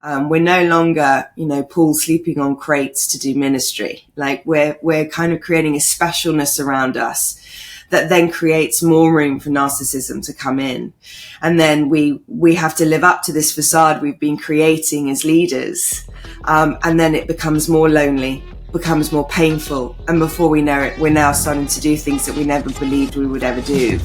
We're no longer, Paul sleeping on crates to do ministry. Like we're kind of creating a specialness around us that then creates more room for narcissism to come in. And then we have to live up to this facade we've been creating as leaders. And then it becomes more lonely, becomes more painful. And before we know it, we're now starting to do things that we never believed we would ever do.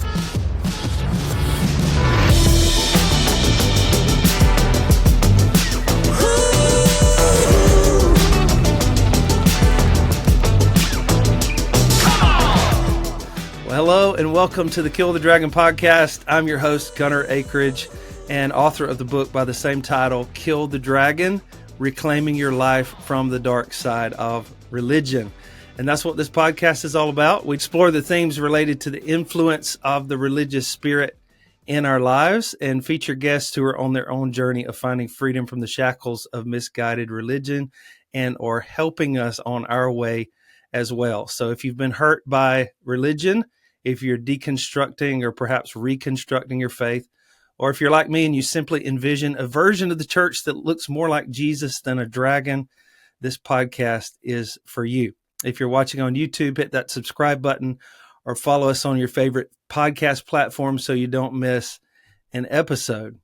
Hello and welcome to the Kill the Dragon podcast. I'm your host, Gunnar Akridge, and author of the book by the same title, Kill the Dragon, Reclaiming Your Life from the Dark Side of Religion. And that's what this podcast is all about. We explore the themes related to the influence of the religious spirit in our lives and feature guests who are on their own journey of finding freedom from the shackles of misguided religion and or helping us on our way as well. So if you've been hurt by religion, if you're deconstructing or perhaps reconstructing your faith, or if you're like me and you simply envision a version of the church that looks more like Jesus than a dragon, this podcast is for you. If you're watching on YouTube, hit that subscribe button or follow us on your favorite podcast platform so you don't miss an episode.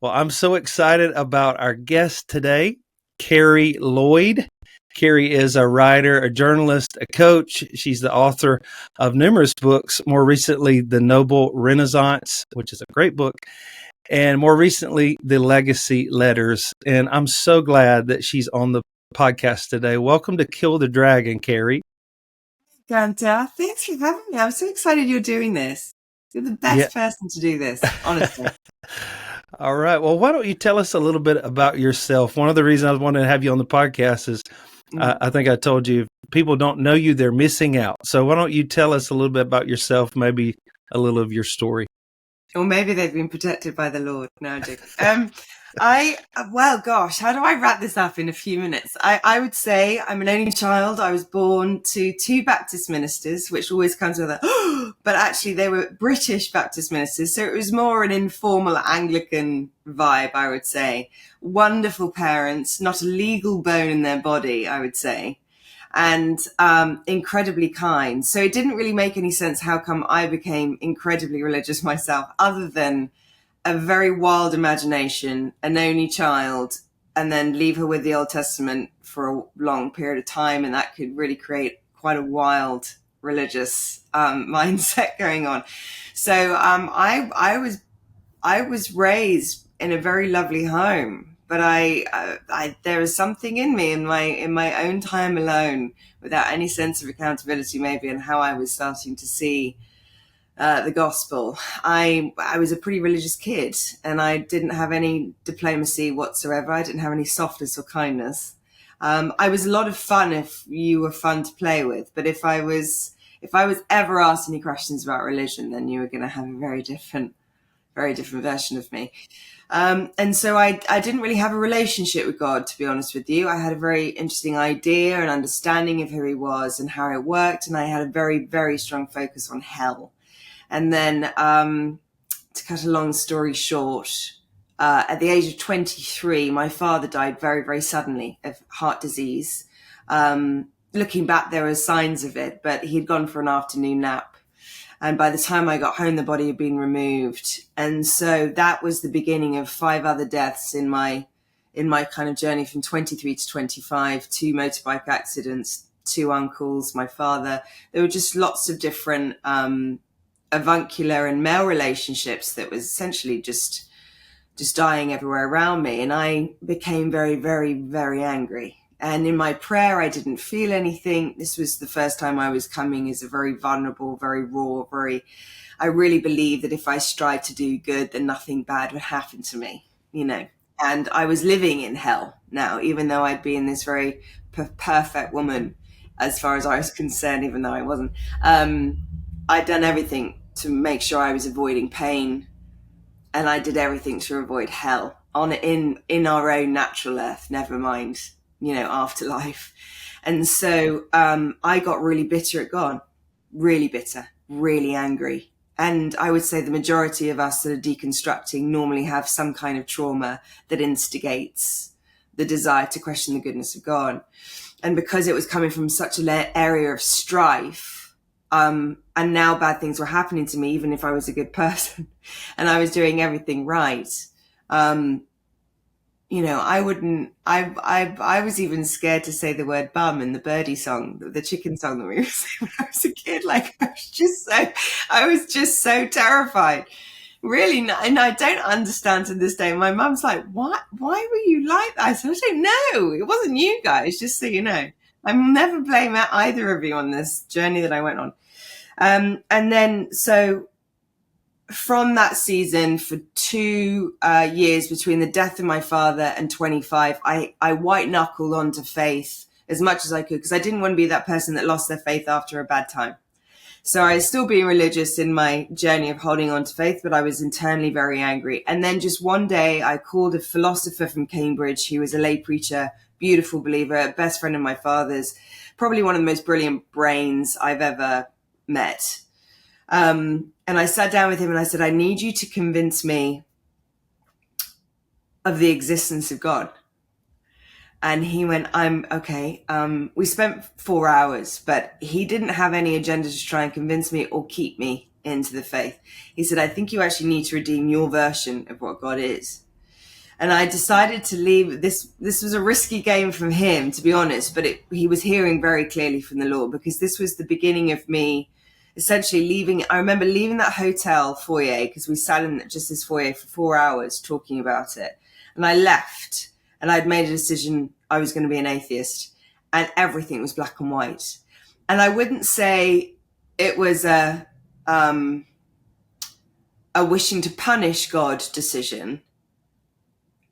Well, I'm so excited about our guest today, Carrie Lloyd. Carrie is a writer, a journalist, a coach. She's the author of numerous books, more recently, The Noble Renaissance, which is a great book, and more recently, The Legacy Letters. And I'm so glad that she's on the podcast today. Welcome to Kill the Dragon, Carrie. Ganta, thanks for having me. I'm so excited you're doing this. You're the best person to do this, honestly. All right. Well, why don't you tell us a little bit about yourself? One of the reasons I wanted to have you on the podcast is I think I told you, if people don't know you, they're missing out. So why don't you tell us a little bit about yourself, maybe a little of your story? Or maybe they've been protected by the Lord. No, I'm joking. How do I wrap this up in a few minutes? I would say I'm an only child. I was born to two Baptist ministers, which always comes with but actually they were British Baptist ministers. So it was more an informal Anglican vibe, I would say. Wonderful parents, not a legal bone in their body, I would say. And incredibly kind. So it didn't really make any sense how come I became incredibly religious myself, other than a very wild imagination, an only child, and then leave her with the Old Testament for a long period of time. And that could really create quite a wild religious mindset going on. So I was raised in a very lovely home, but there is something in me in my own time alone, without any sense of accountability maybe, and how I was starting to see the gospel. I was a pretty religious kid, and I didn't have any diplomacy whatsoever. I didn't have any softness or kindness. I was a lot of fun if you were fun to play with, but if I was ever asked any questions about religion, then you were going to have a very different version of me. And so I didn't really have a relationship with God, to be honest with you. I had a very interesting idea and understanding of who he was and how it worked, and I had a very, very strong focus on hell. And then, to cut a long story short, at the age of 23, my father died very, very suddenly of heart disease. Looking back, there were signs of it, but he'd gone for an afternoon nap. And by the time I got home, the body had been removed. And so that was the beginning of 5 other deaths in my kind of journey from 23 to 25, 2 motorbike accidents, 2 uncles, my father. There were just lots of different avuncular and male relationships that was essentially just dying everywhere around me. And I became very, very, very angry. And in my prayer, I didn't feel anything. This was the first time I was coming as a very vulnerable, very raw, I really believed that if I strived to do good, then nothing bad would happen to me, and I was living in hell now, even though I'd been this very perfect woman, as far as I was concerned, even though I wasn't. I'd done everything to make sure I was avoiding pain, and I did everything to avoid hell in our own natural earth, never mind, afterlife. And so I got really bitter at God, really bitter, really angry. And I would say the majority of us that are deconstructing normally have some kind of trauma that instigates the desire to question the goodness of God. And because it was coming from such an area of strife, and now bad things were happening to me, even if I was a good person and I was doing everything right. You know, I was even scared to say the word bum in the birdie song, the chicken song that we were saying when I was a kid. Like, I was just so terrified. Really, and I don't understand to this day. My mum's like, "What? Why were you like that?" I said, "I don't know. It wasn't you guys, just so you know. I will never blame either of you on this journey that I went on." And then, so from that season, for 2 years between the death of my father and 25, I white knuckled onto faith as much as I could, because I didn't want to be that person that lost their faith after a bad time. So I was still being religious in my journey of holding on to faith, but I was internally very angry. And then just one day I called a philosopher from Cambridge. He was a lay preacher, beautiful believer, best friend of my father's, probably one of the most brilliant brains I've ever met. And I sat down with him and I said, "I need you to convince me of the existence of God." And he went, "I'm okay." We spent 4 hours, but he didn't have any agenda to try and convince me or keep me into the faith. He said, "I think you actually need to redeem your version of what God is." And I decided to leave. This was a risky game from him, to be honest, but he was hearing very clearly from the Lord, because this was the beginning of me essentially leaving. I remember leaving that hotel foyer, because we sat in just this foyer for 4 hours talking about it. And I left. And I'd made a decision I was going to be an atheist, and everything was black and white. And I wouldn't say it was a wishing to punish God decision,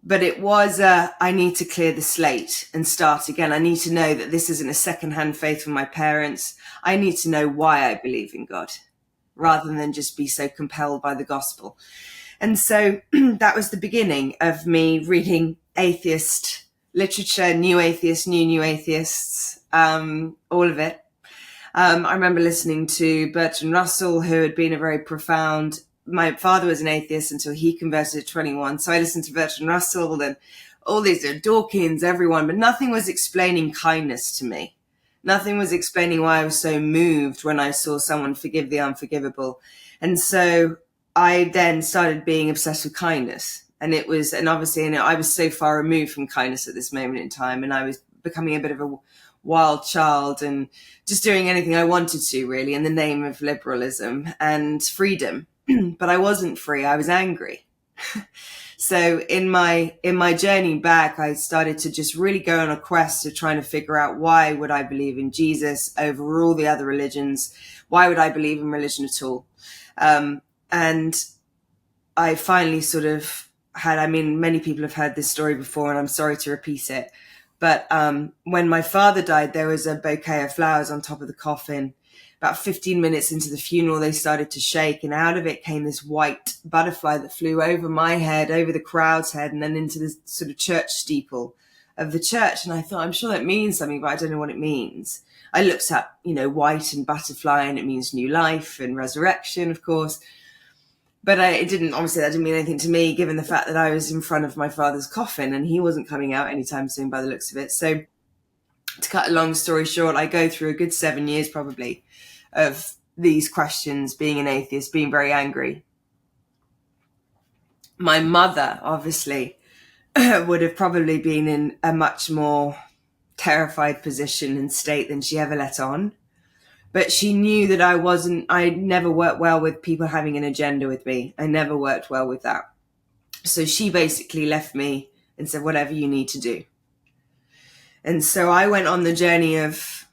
but it was I need to clear the slate and start again. I need to know that this isn't a secondhand faith from my parents. I need to know why I believe in God, rather than just be so compelled by the gospel. And so that was the beginning of me reading atheist literature, new atheists, new atheists, all of it. I remember listening to Bertrand Russell, who had been a very profound, my father was an atheist until he converted at 21. So I listened to Bertrand Russell and all these Dawkins, everyone, but nothing was explaining kindness to me. Nothing was explaining why I was so moved when I saw someone forgive the unforgivable. And so I then started being obsessed with kindness. And obviously, you know, I was so far removed from kindness at this moment in time. And I was becoming a bit of a wild child and just doing anything I wanted to, really, in the name of liberalism and freedom. But I wasn't free. I was angry. So in my journey back, I started to just really go on a quest of trying to figure out, why would I believe in Jesus over all the other religions? Why would I believe in religion at all? And I finally sort of many people have heard this story before, and I'm sorry to repeat it. But when my father died, there was a bouquet of flowers on top of the coffin. About 15 minutes into the funeral, they started to shake, and out of it came this white butterfly that flew over my head, over the crowd's head, and then into the sort of church steeple of the church. And I thought, I'm sure that means something, but I don't know what it means. I looked up, you know, white and butterfly, and it means new life and resurrection, of course. But that didn't mean anything to me, given the fact that I was in front of my father's coffin and he wasn't coming out anytime soon by the looks of it. So to cut a long story short, I go through a good 7 years probably of these questions, being an atheist, being very angry. My mother, obviously, would have probably been in a much more terrified position and state than she ever let on. But she knew that I never worked well with people having an agenda with me. I never worked well with that. So she basically left me and said, whatever you need to do. And so I went on the journey of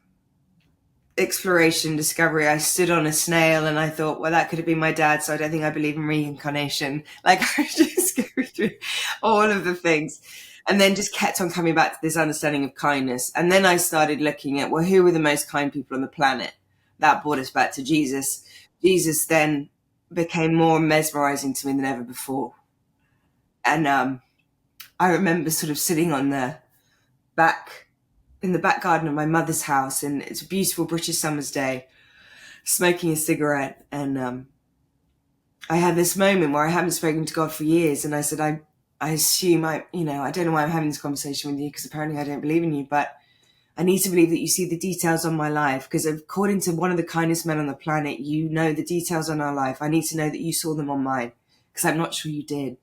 exploration, discovery. I stood on a snail and I thought, well, that could have been my dad, so I don't think I believe in reincarnation. Like, I just go through all of the things. And then just kept on coming back to this understanding of kindness. And then I started looking at, well, who were the most kind people on the planet? That brought us back to Jesus. Jesus then became more mesmerizing to me than ever before. And I remember sort of sitting on in the back garden of my mother's house, and it's a beautiful British summer's day, smoking a cigarette. And I had this moment where I haven't spoken to God for years. And I said, I assume I don't know why I'm having this conversation with you, because apparently I don't believe in you, but I need to believe that you see the details on my life, because according to one of the kindest men on the planet, you know the details on our life. I need to know that you saw them on mine, because I'm not sure you did.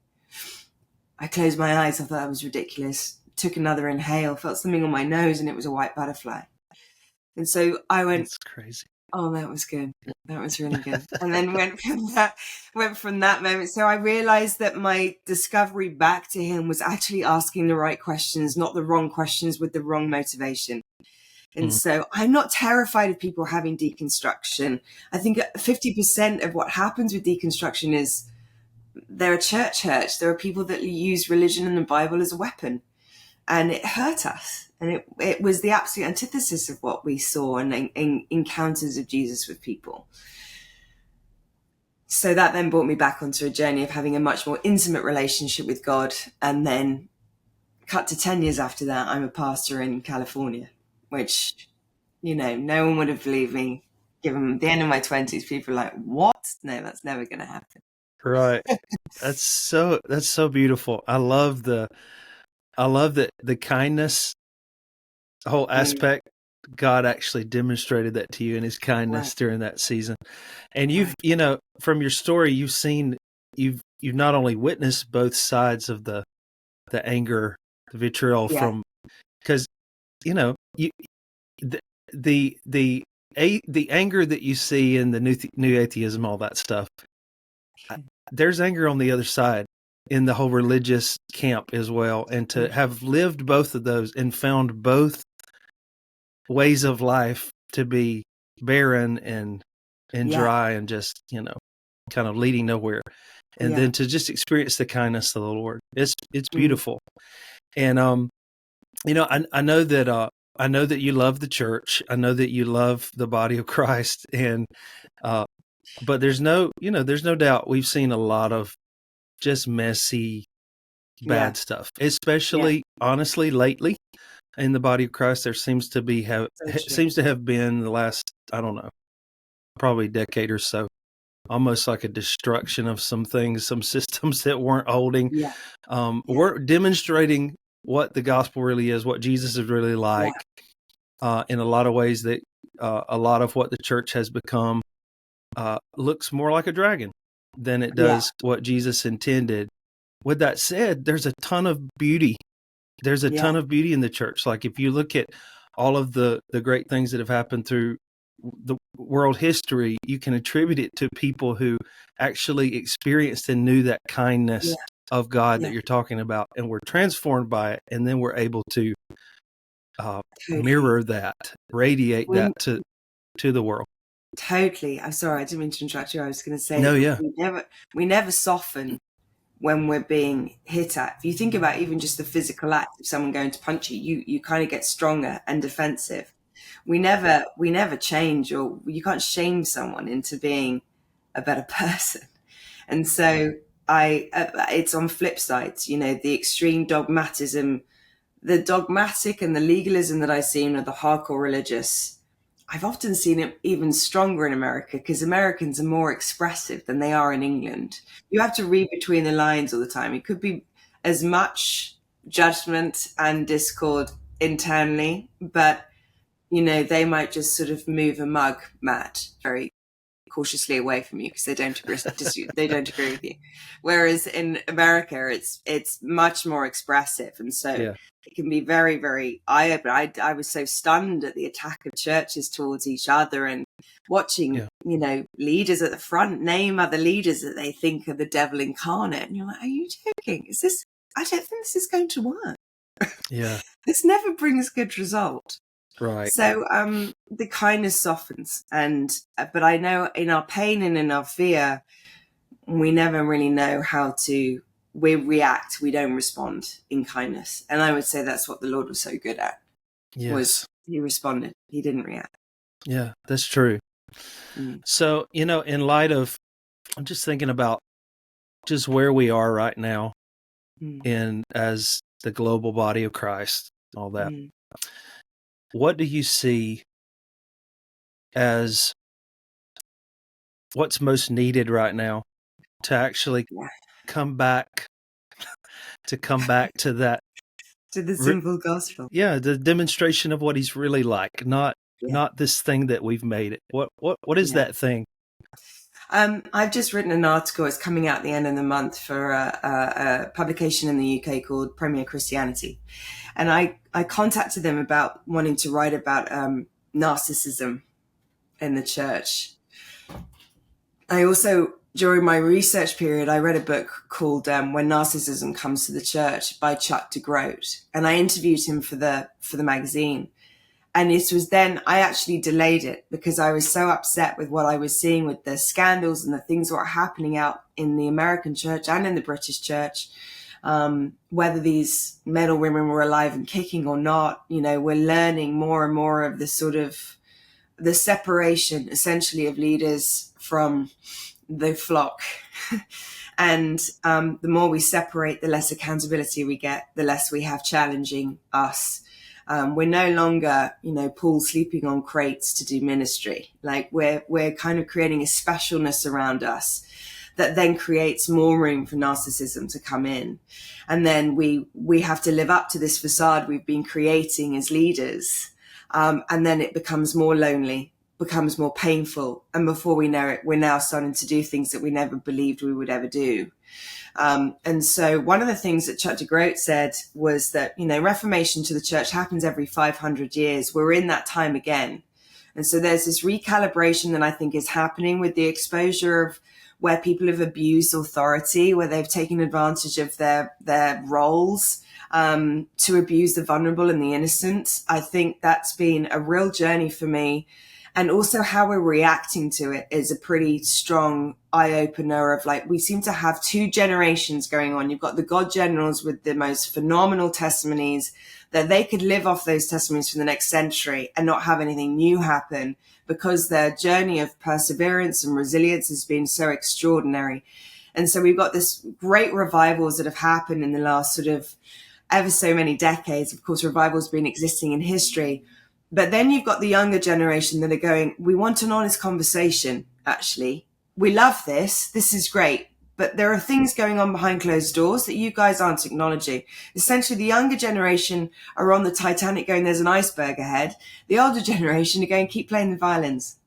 I closed my eyes. I thought that was ridiculous. Took another inhale, felt something on my nose, and it was a white butterfly. And so I went, That's crazy. oh, that was good. That was really good. And then went from that moment. So I realized that my discovery back to him was actually asking the right questions, not the wrong questions with the wrong motivation. And so I'm not terrified of people having deconstruction. I think 50% of what happens with deconstruction is they're a church hurt. There are people that use religion and the Bible as a weapon, and it hurt us. And it was the absolute antithesis of what we saw in encounters of Jesus with people. So that then brought me back onto a journey of having a much more intimate relationship with God. And then cut to 10 years after that, I'm a pastor in California, which, no one would have believed me. Given the end of my 20s, people are like, what? No, that's never going to happen. Right. That's so beautiful. I love the kindness, the whole aspect. God actually demonstrated that to you in his kindness during that season. And you've, from your story, you've not only witnessed both sides of the anger, the vitriol from, because, the anger that you see in the new atheism, all that stuff, there's anger on the other side in the whole religious camp as well. And to have lived both of those and found both ways of life to be barren and dry and just, kind of leading nowhere. And then to just experience the kindness of the Lord. It's beautiful. And, I know that you love the church. I know that you love the body of Christ. And, but there's no doubt we've seen a lot of just messy, bad stuff, especially honestly lately in the body of Christ. There seems to have been the last, I don't know, probably decade or so, almost like a destruction of some things, some systems that weren't holding, weren't demonstrating what the gospel really is, what Jesus is really like, in a lot of ways. That a lot of what the church has become looks more like a dragon than it does what Jesus intended. With that said, there's a ton of beauty. There's a ton of beauty in the church. Like if you look at all of the great things that have happened through the world history, you can attribute it to people who actually experienced and knew that kindness of God that you're talking about, and were transformed by it, and then we're able to mirror that, radiate that to the world. Totally. I'm sorry, I didn't mean to interrupt you. I was going to say, we never soften when we're being hit at. If you think about even just the physical act of someone going to punch you, you kind of get stronger and defensive. We never change, or you can't shame someone into being a better person. And so it's on flip sides, the extreme dogmatism, the dogmatic and the legalism that I've seen of the hardcore religious. I've often seen it even stronger in America, because Americans are more expressive than they are in England. You have to read between the lines all the time. It could be as much judgment and discord internally, but they might just sort of move a mug mat very cautiously away from you because they don't agree with you. Whereas in America, it's much more expressive, and so it can be very, very eye-opening. I was so stunned at the attack of churches towards each other, and watching leaders at the front name other leaders that they think are the devil incarnate, and you're like, are you joking? I don't think this is going to work. This never brings good result. Right. So the kindness softens, but I know in our pain and in our fear, we never really know how to. We react. We don't respond in kindness, and I would say that's what the Lord was so good at. Was he responded? He didn't react. Yeah, that's true. So in light of, I'm just thinking about just where we are right now, in as the global body of Christ, all that. What do you see as what's most needed right now to actually come back to come back to that. To the simple gospel. Yeah, the demonstration of what he's really like, not this thing that we've made it. What is that thing? I've just written an article. It's coming out at the end of the month for a publication in the UK called Premier Christianity. And I contacted them about wanting to write about narcissism in the church. I also, during my research period, I read a book called When Narcissism Comes to the Church by Chuck DeGroat. And I interviewed him for the magazine. And it was then I actually delayed it because I was so upset with what I was seeing with the scandals and the things that were happening out in the American church and in the British church. Whether these men or women were alive and kicking or not, we're learning more and more of the sort of the separation essentially of leaders from the flock. And the more we separate, the less accountability we get, the less we have challenging us. We're no longer, Paul sleeping on crates to do ministry. Like we're kind of creating a specialness around us that then creates more room for narcissism to come in. And then we have to live up to this facade we've been creating as leaders. And then it becomes more lonely, becomes more painful. And before we know it, we're now starting to do things that we never believed we would ever do. And so one of the things that Chuck DeGroat said was that, Reformation to the church happens every 500 years. We're in that time again. And so there's this recalibration that I think is happening with the exposure of where people have abused authority, where they've taken advantage of their roles to abuse the vulnerable and the innocent. I think that's been a real journey for me. And also how we're reacting to it is a pretty strong eye-opener of we seem to have two generations going on. You've got the God generals with the most phenomenal testimonies that they could live off those testimonies for the next century and not have anything new happen because their journey of perseverance and resilience has been so extraordinary. And so we've got this great revivals that have happened in the last sort of ever so many decades. Of course, revivals been existing in history. But then you've got the younger generation that are going, we want an honest conversation, actually. We love this. This is great. But there are things going on behind closed doors that you guys aren't acknowledging. Essentially, the younger generation are on the Titanic going, there's an iceberg ahead. The older generation are going, keep playing the violins.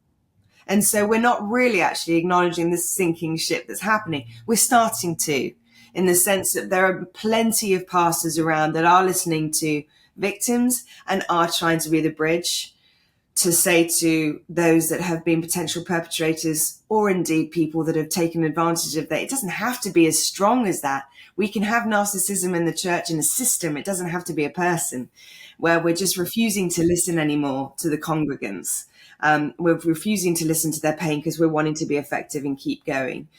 And so we're not really actually acknowledging this sinking ship that's happening. We're starting to, in the sense that there are plenty of pastors around that are listening to victims and are trying to be the bridge to say to those that have been potential perpetrators or indeed people that have taken advantage of that. It doesn't have to be as strong as that. We can have narcissism in the church in a system. It doesn't have to be a person where we're just refusing to listen anymore to the congregants. We're refusing to listen to their pain because we're wanting to be effective and keep going.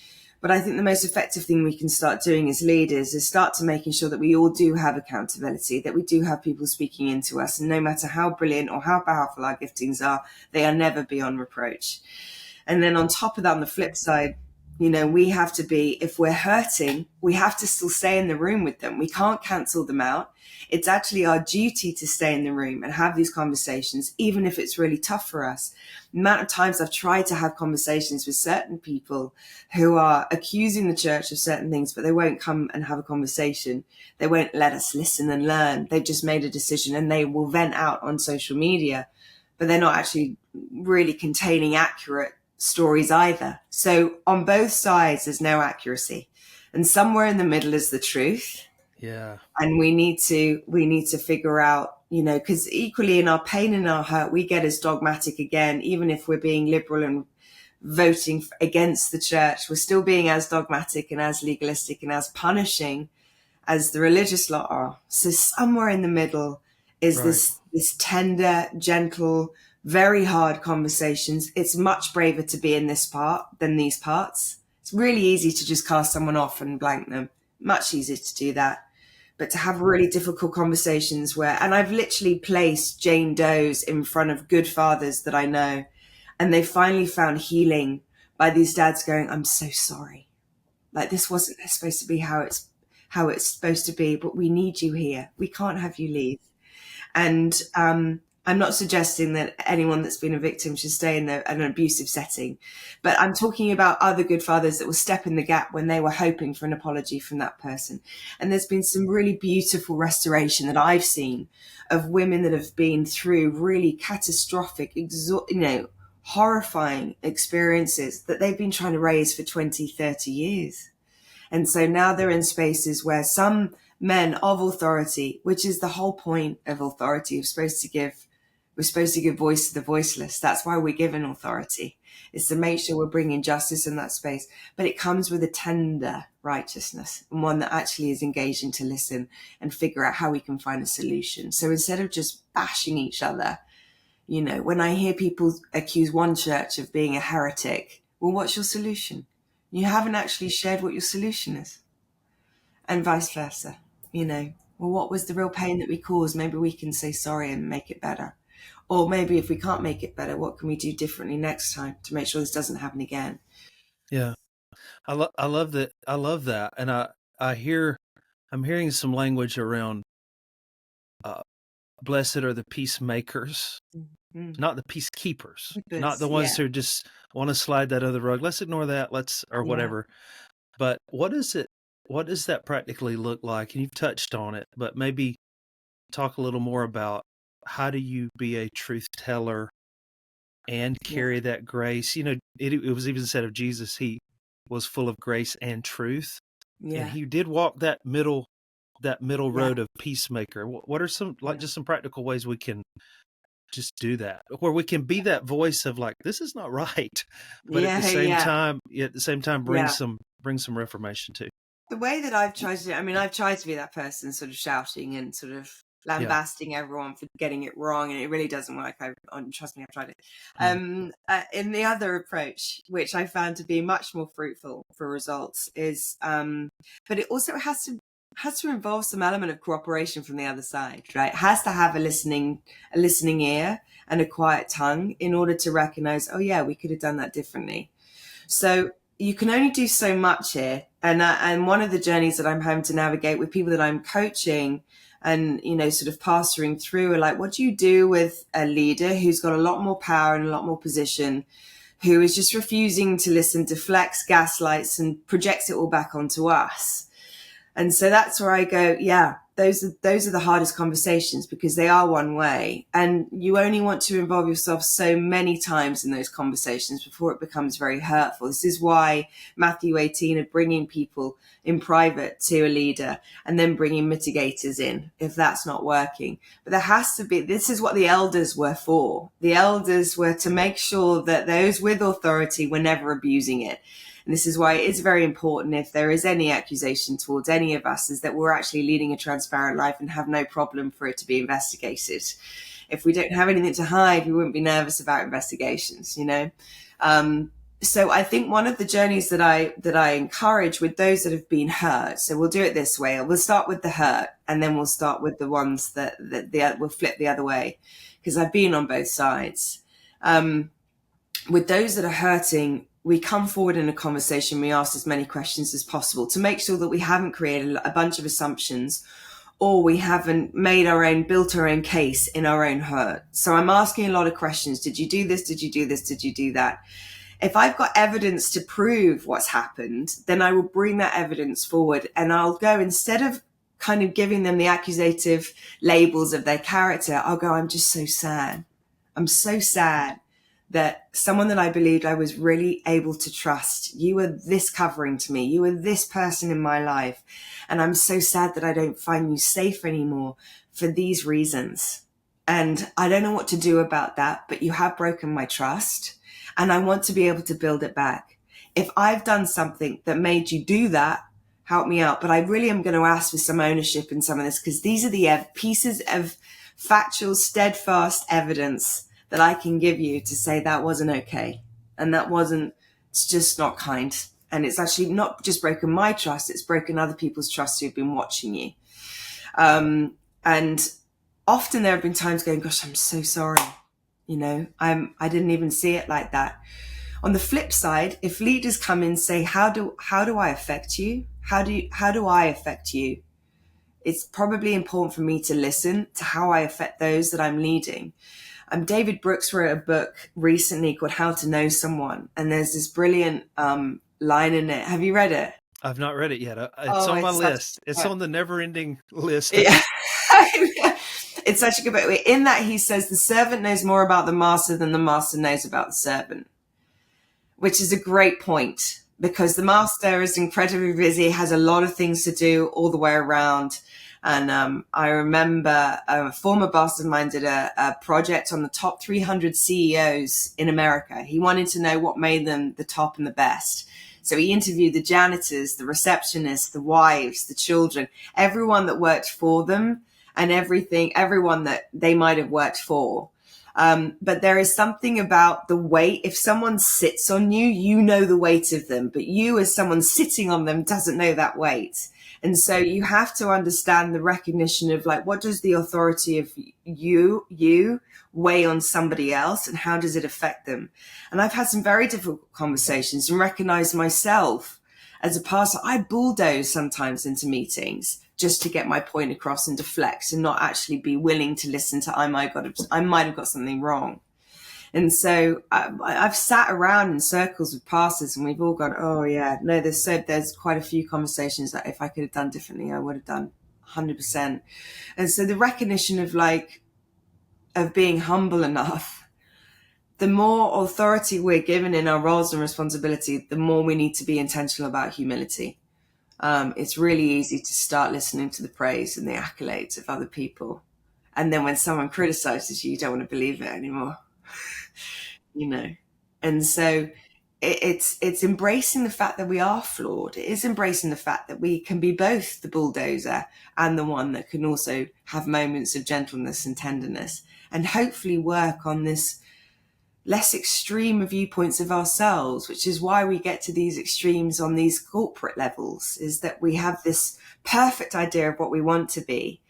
But I think the most effective thing we can start doing as leaders is start to making sure that we all do have accountability, that we do have people speaking into us. And no matter how brilliant or how powerful our giftings are, they are never beyond reproach. And then on top of that, on the flip side, we have to be, if we're hurting, we have to still stay in the room with them. We can't cancel them out. It's actually our duty to stay in the room and have these conversations, even if it's really tough for us. The amount of times I've tried to have conversations with certain people who are accusing the church of certain things, but they won't come and have a conversation. They won't let us listen and learn. They've just made a decision and they will vent out on social media, but they're not actually really containing accurate stories either. So on both sides, there's no accuracy. And somewhere in the middle is the truth. Yeah. And we need to figure out, because equally in our pain and our hurt, we get as dogmatic again, even if we're being liberal and voting against the church, we're still being as dogmatic and as legalistic and as punishing as the religious lot are. So somewhere in the middle is Right. this tender, gentle, very hard conversations. It's much braver to be in this part than these parts. It's really easy to just cast someone off and blank them. Much easier to do that. But to have really difficult conversations and I've literally placed Jane Does in front of good fathers that I know, and they finally found healing by these dads going, I'm so sorry. This wasn't supposed to be how it's supposed to be, but we need you here. We can't have you leave. And I'm I'm not suggesting that anyone that's been a victim should stay in an abusive setting, but I'm talking about other good fathers that will step in the gap when they were hoping for an apology from that person. And there's been some really beautiful restoration that I've seen of women that have been through really catastrophic, horrifying experiences that they've been trying to raise for 20, 30 years. And so now they're in spaces where some men of authority, which is the whole point of authority, we're supposed to give voice to the voiceless. That's why we're given authority. It's to make sure we're bringing justice in that space. But it comes with a tender righteousness, and one that actually is engaging to listen and figure out how we can find a solution. So instead of just bashing each other, when I hear people accuse one church of being a heretic, well, what's your solution? You haven't actually shared what your solution is. And vice versa, well, what was the real pain that we caused? Maybe we can say sorry and make it better. Or maybe if we can't make it better, what can we do differently next time to make sure this doesn't happen again? Yeah. I love that. I love that. And I'm hearing some language around, blessed are the peacemakers, not the peacekeepers, not the ones who just want to slide that under the rug. Let's ignore that. Whatever. But what does that practically look like? And you've touched on it, but maybe talk a little more about how do you be a truth teller and carry that grace? It was even said of Jesus, he was full of grace and truth. Yeah. And he did walk that middle road of peacemaker. What are some, just some practical ways we can just do that, where we can be that voice of like, this is not right, but at the same time, bring some reformation too. The way that I've tried to do, I've tried to be that person sort of shouting and sort of lambasting everyone for getting it wrong, and it really doesn't work. Trust me, I've tried it. In the other approach, which I found to be much more fruitful for results, is, but it also has to involve some element of cooperation from the other side, right? It has to have a listening ear and a quiet tongue in order to recognize, oh yeah, we could have done that differently. So you can only do so much here. And one of the journeys that I'm having to navigate with people that I'm coaching and, sort of pastoring through are like, what do you do with a leader who's got a lot more power and a lot more position, who is just refusing to listen, deflects, gaslights, and projects it all back onto us? And so that's where I go, those are the hardest conversations, because they are one way, and you only want to involve yourself so many times in those conversations before it becomes very hurtful. This is why Matthew 18 of bringing people in private to a leader and then bringing mitigators in if that's not working. But there has to be, this is what the elders were for. The elders were to make sure that those with authority were never abusing it. And this is why it's very important, if there is any accusation towards any of us, is that we're actually leading a transparent life and have no problem for it to be investigated. If we don't have anything to hide, we wouldn't be nervous about investigations, So I think one of the journeys that I encourage with those that have been hurt, so we'll do it this way. We'll start with the hurt, and then we'll start with the ones that we'll flip the other way, because I've been on both sides. With those that are hurting, we come forward in a conversation, we ask as many questions as possible to make sure that we haven't created a bunch of assumptions, or we haven't built our own case in our own hurt. So I'm asking a lot of questions. Did you do this? Did you do this? Did you do that? If I've got evidence to prove what's happened, then I will bring that evidence forward, and I'll go, instead of kind of giving them the accusative labels of their character, I'll go, I'm just so sad. I'm so sad that someone that I believed I was really able to trust, you were this covering to me, you were this person in my life, and I'm so sad that I don't find you safe anymore for these reasons. And I don't know what to do about that, but you have broken my trust, and I want to be able to build it back. If I've done something that made you do that, help me out. But I really am going to ask for some ownership in some of this, because these are the pieces of factual, steadfast evidence that I can give you to say that wasn't okay. And it's just not kind. And it's actually not just broken my trust, it's broken other people's trust who've been watching you. And often there have been times going, gosh, I'm so sorry. I didn't even see it like that. On the flip side, if leaders come in and say, how do I affect you? How do I affect you? it's probably important for me to listen to how I affect those that I'm leading. David Brooks wrote a book recently called How to Know Someone. And there's this brilliant line in it. Have you read it? I've not read it yet. It's Oh, on my it's list. It's on the never-ending list. Yeah. It's such a good book. In that, he says the servant knows more about the master than the master knows about the servant, which is a great point, because the master is incredibly busy, has a lot of things to do all the way around. And I remember a former boss of mine did a project on the top 300 CEOs in America. He wanted to know what made them the top and the best. So he interviewed the janitors, the receptionists, the wives, the children, everyone that worked for them, and everyone that they might have worked for. But there is something about the weight. If someone sits on you, you know the weight of them, but you as someone sitting on them doesn't know that weight. And so you have to understand the recognition of, like, what does the authority of you weigh on somebody else, and how does it affect them? And I've had some very difficult conversations and recognized myself as a pastor. I bulldoze sometimes into meetings just to get my point across and deflect and not actually be willing to listen to, I might have got something wrong. And so I've sat around in circles with pastors, and we've all gone, oh yeah, no, there's quite a few conversations that if I could have done differently, I would have done 100%. And so the recognition of being humble enough, the more authority we're given in our roles and responsibility, the more we need to be intentional about humility. It's really easy to start listening to the praise and the accolades of other people. And then when someone criticizes you, you don't want to believe it anymore. You know, and so it's embracing the fact that we are flawed. It is embracing the fact that we can be both the bulldozer and the one that can also have moments of gentleness and tenderness, and hopefully work on this less extreme viewpoints of ourselves, which is why we get to these extremes on these corporate levels, is that we have this perfect idea of what we want to be,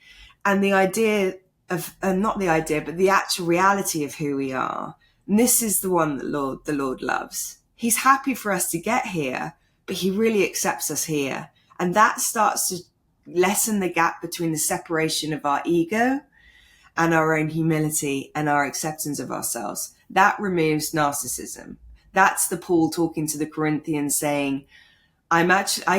and the idea of, not the idea, but the actual reality of who we are. And this is the one that the Lord loves. He's happy for us to get here, but he really accepts us here. And that starts to lessen the gap between the separation of our ego and our own humility and our acceptance of ourselves. That removes narcissism. That's the Paul talking to the Corinthians saying, I've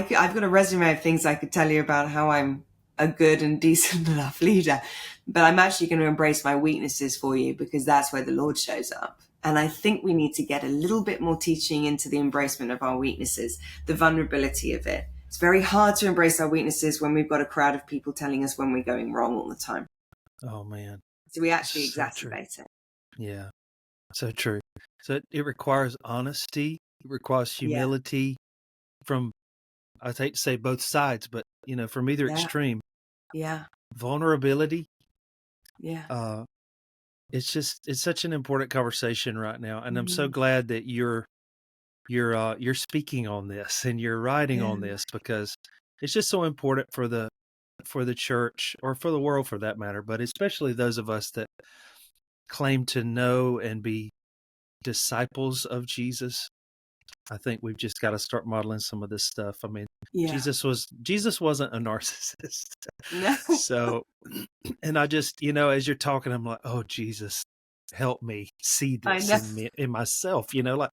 got a resume of things I could tell you about how I'm a good and decent enough leader, but I'm actually going to embrace my weaknesses for you, because that's where the Lord shows up. And I think we need to get a little bit more teaching into the embracement of our weaknesses, the vulnerability of it. It's very hard to embrace our weaknesses when we've got a crowd of people telling us when we're going wrong all the time. Oh man. So we actually So exacerbate it. Yeah. So true. So it requires honesty. It requires humility from, I'd hate to say both sides, but from either extreme. Yeah. Vulnerability. Yeah. It's such an important conversation right now. And I'm so glad that you're speaking on this and you're writing on this, because it's just so important for the church, or for the world for that matter, but especially those of us that claim to know and be disciples of Jesus. I think we've just got to start modeling some of this stuff. I mean, Jesus wasn't a narcissist. No. So, and I just, as you're talking, I'm like, oh, Jesus, help me see this in myself, like,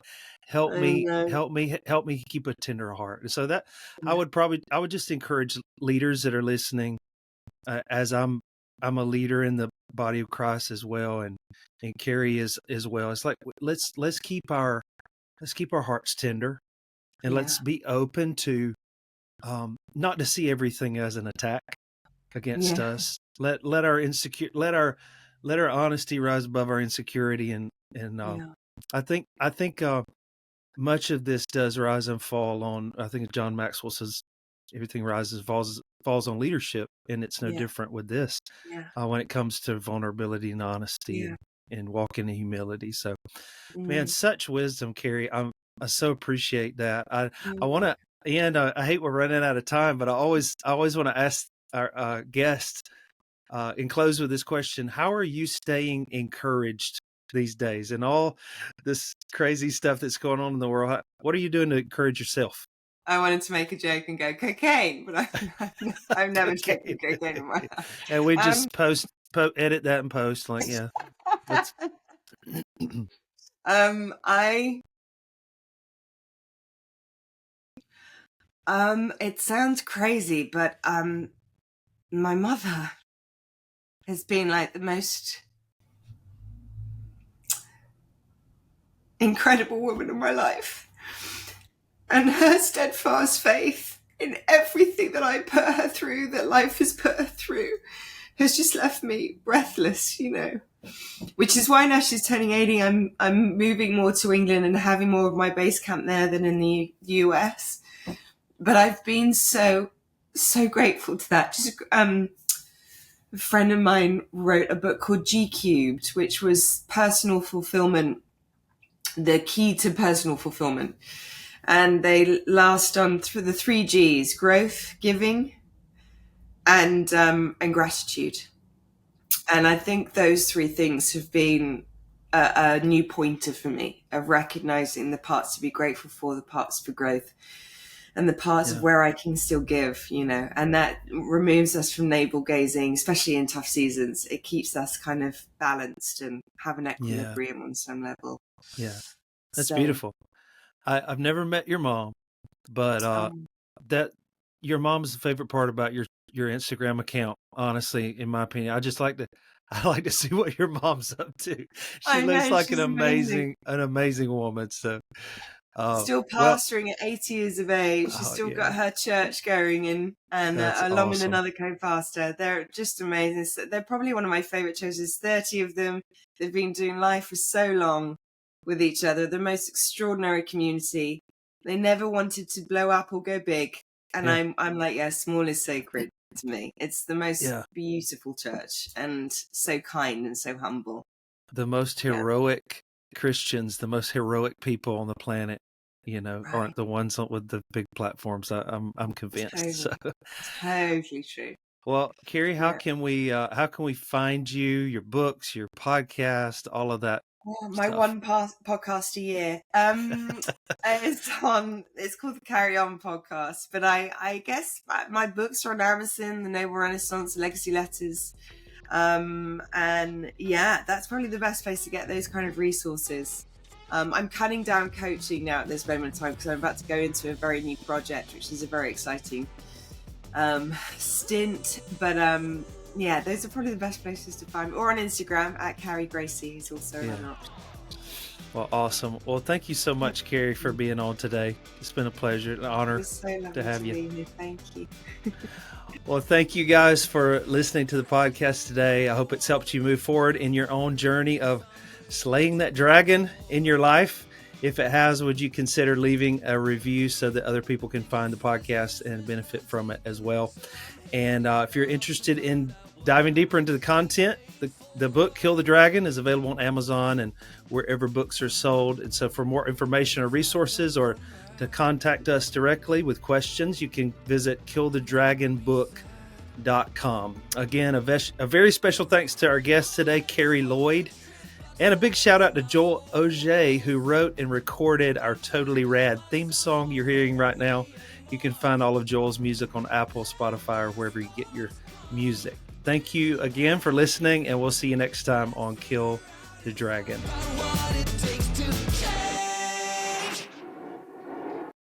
help me keep a tender heart. So that I would just encourage leaders that are listening, as I'm a leader in the body of Christ as well. And Carrie is as well. It's like, let's keep our hearts tender, and let's be open to, not to see everything as an attack against us. Let our honesty rise above our insecurity. And I think much of this does rise and fall on, I think John Maxwell says, everything rises, falls on leadership. And it's no different with this, when it comes to vulnerability and honesty and walking in humility. So, man, such wisdom, Carrie. I so appreciate that. I want to end. I hate we're running out of time, but I always want to ask our guests and close with this question: how are you staying encouraged these days, and all this crazy stuff that's going on in the world? What are you doing to encourage yourself? I wanted to make a joke and go cocaine, but I've never taken cocaine in my life. And we just edit that and post, like, yeah. It sounds crazy, but my mother has been like the most incredible woman in my life. And her steadfast faith in everything that I put her through, that life has put her through, has just left me breathless, you know. Which is why now she's turning 80, I'm moving more to England and having more of my base camp there than in the US. But I've been so grateful to that. Just a friend of mine wrote a book called G Cubed, which was personal fulfillment, the key to personal fulfillment. And they last on through the 3 Gs: growth, giving, and gratitude. And I think those 3 things have been a new pointer for me of recognizing the parts to be grateful for, the parts for growth, and the parts of where I can still give, you know. And that removes us from navel gazing, especially in tough seasons. It keeps us kind of balanced and have an equilibrium on some level. Yeah, that's beautiful. I've never met your mom, but that your mom's the favorite part about your Instagram account. Honestly, in my opinion, I like to see what your mom's up to. She looks like an amazing woman. So still pastoring at 80 years of age. She's still got her church going, and along with another co-pastor. They're just amazing. So they're probably one of my favorite churches. 30 of them. They've been doing life for so long with each other. The most extraordinary community. They never wanted to blow up or go big. And I'm like, small is sacred to me. It's the most beautiful church, and so kind and so humble. The most heroic Christians, the most heroic people on the planet, you know, aren't the ones with the big platforms. I'm convinced. Totally true. Well, Carrie, how can we find you, your books, your podcast, all of that? My one podcast a year. It's called the Carrie On Podcast, but I guess my books are on Amazon, The Noble Renaissance, Legacy Letters. And that's probably the best place to get those kind of resources. I'm cutting down coaching now at this moment in time because I'm about to go into a very new project, which is a very exciting stint. But those are probably the best places to find me. Or on Instagram at Carrie Gracie is also an option. Well, awesome. Well, thank you so much, Carrie, for being on today. It's been a pleasure, an honor to have you. Thank you. Well, thank you guys for listening to the podcast today. I hope it's helped you move forward in your own journey of slaying that dragon in your life. If it has, would you consider leaving a review so that other people can find the podcast and benefit from it as well? And if you're interested in diving deeper into the content, the book Kill the Dragon is available on Amazon and wherever books are sold. And so for more information or resources, or to contact us directly with questions, you can visit killthedragonbook.com. Again, a very special thanks to our guest today, Carrie Lloyd. And a big shout out to Joel Auger, who wrote and recorded our totally rad theme song you're hearing right now. You can find all of Joel's music on Apple, Spotify, or wherever you get your music. Thank you again for listening, and we'll see you next time on Kill the Dragon.